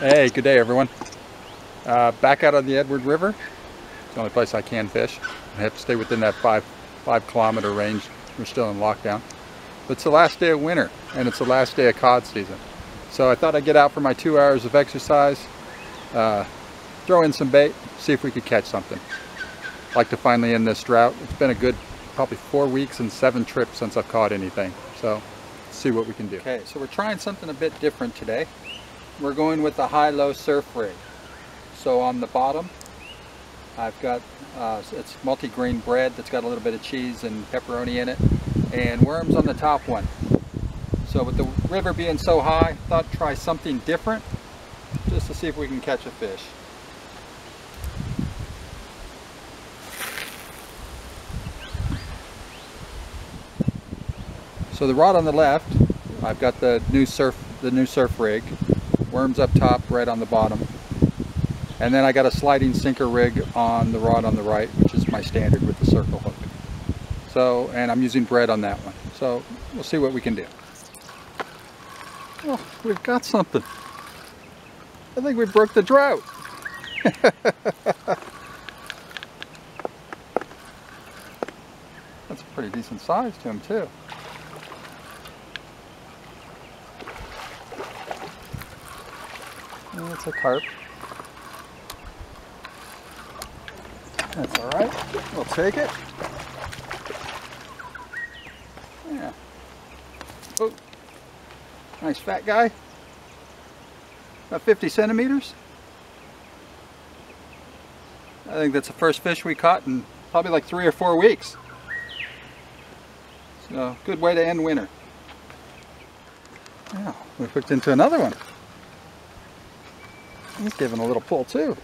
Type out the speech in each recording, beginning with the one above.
Hey, good day everyone. Back out on the Edward River. It's the only place I can fish. I have to stay within that 5 kilometer range. We're still in lockdown. But it's the last day of winter and it's the last day of cod season. So I thought I'd get out for my 2 hours of exercise, throw in some bait, see if we could catch something. I'd like to finally end this drought. It's been a good probably 4 weeks and 7 trips since I've caught anything. So let's see what we can do. Okay, so we're trying something a bit different today. We're going with the high-low surf rig. So on the bottom, I've got it's multi-grain bread that's got a little bit of cheese and pepperoni in it, and worms on the top one. So with the river being so high, I thought I'd try something different just to see if we can catch a fish. So the rod on the left, I've got the new surf rig. Worms up top, bread on the bottom. And then I got a sliding sinker rig on the rod on the right, which is my standard with the circle hook. So, and I'm using bread on that one. So we'll see what we can do. Oh, we've got something. I think we broke the drought. That's a pretty decent size to him too. It's a carp. That's all right. We'll take it. Yeah. Oh, nice fat guy. About 50 centimeters. I think that's the first fish we caught in probably like 3 or 4 weeks. So, good way to end winter. Yeah, we hooked into another one. He's giving a little pull too.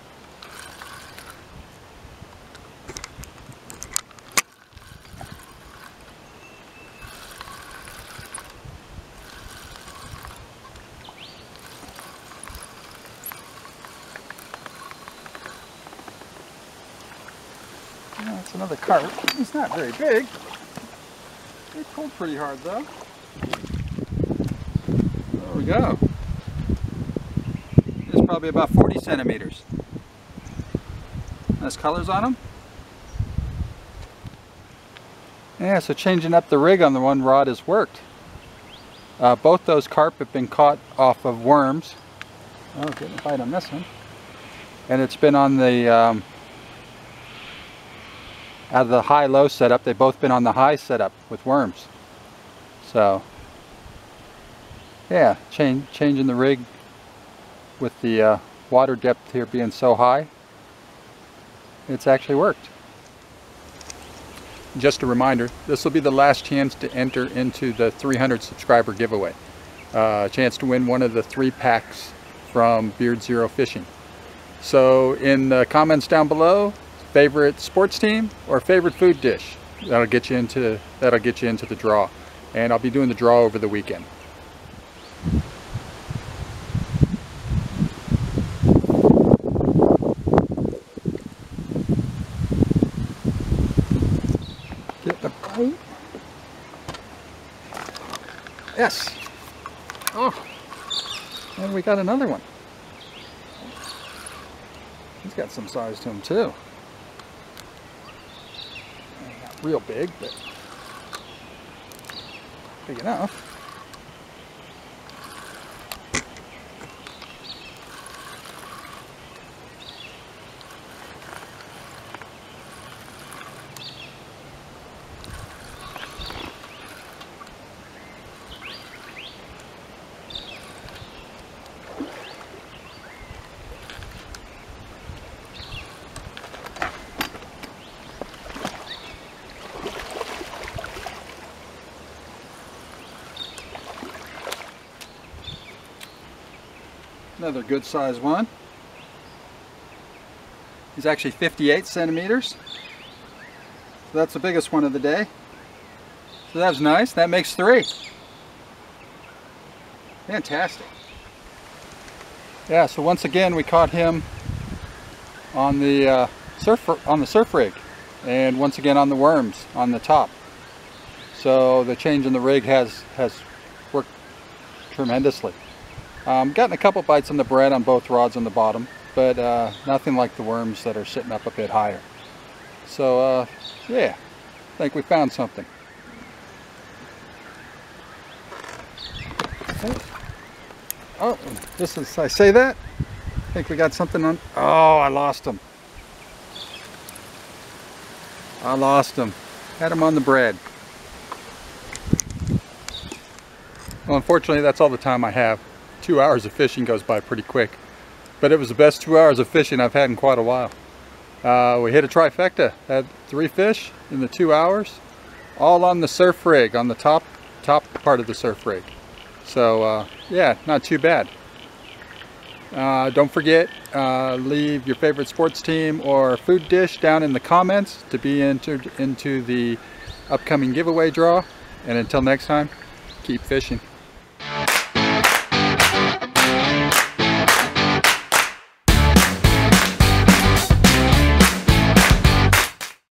That's another carp. He's not very big. They pulled pretty hard though. There we go. Probably about 40 centimeters. Nice colors on them. Yeah, so changing up the rig on the one rod has worked. Both those carp have been caught off of worms. Oh, getting a bite on this one. And it's been on the out of the high-low setup. They've both been on the high setup with worms. So yeah, changing the rig with the water depth here being so high, it's actually worked. Just a reminder, this will be the last chance to enter into the 300 subscriber giveaway. A chance to win one of the 3 packs from Beard Zero Fishing. So in the comments down below, favorite sports team or favorite food dish, that'll get you into the draw. And I'll be doing the draw over the weekend. Get the bite. Yes. Oh, and we got another one. He's got some size to him too. Not real big, but big enough. Another good size one. He's actually 58 centimeters. So that's the biggest one of the day. So that's nice. That makes 3. Fantastic. Yeah, so once again we caught him on the surf rig, and once again on the worms on the top. So the change in the rig has worked tremendously. Gotten a couple bites on the bread on both rods on the bottom, but nothing like the worms that are sitting up a bit higher. So yeah, I think we found something. Oh, this is, I say that? I think we got something on. Oh, I lost him. I lost him. Had him on the bread. Well, unfortunately, that's all the time I have. 2 hours of fishing goes by pretty quick. But it was the best 2 hours of fishing I've had in quite a while. We hit a trifecta. Had 3 fish in the 2 hours. All on the surf rig, on the top part of the surf rig. So, yeah, not too bad. Don't forget, leave your favorite sports team or food dish down in the comments to be entered into the upcoming giveaway draw. And until next time, keep fishing.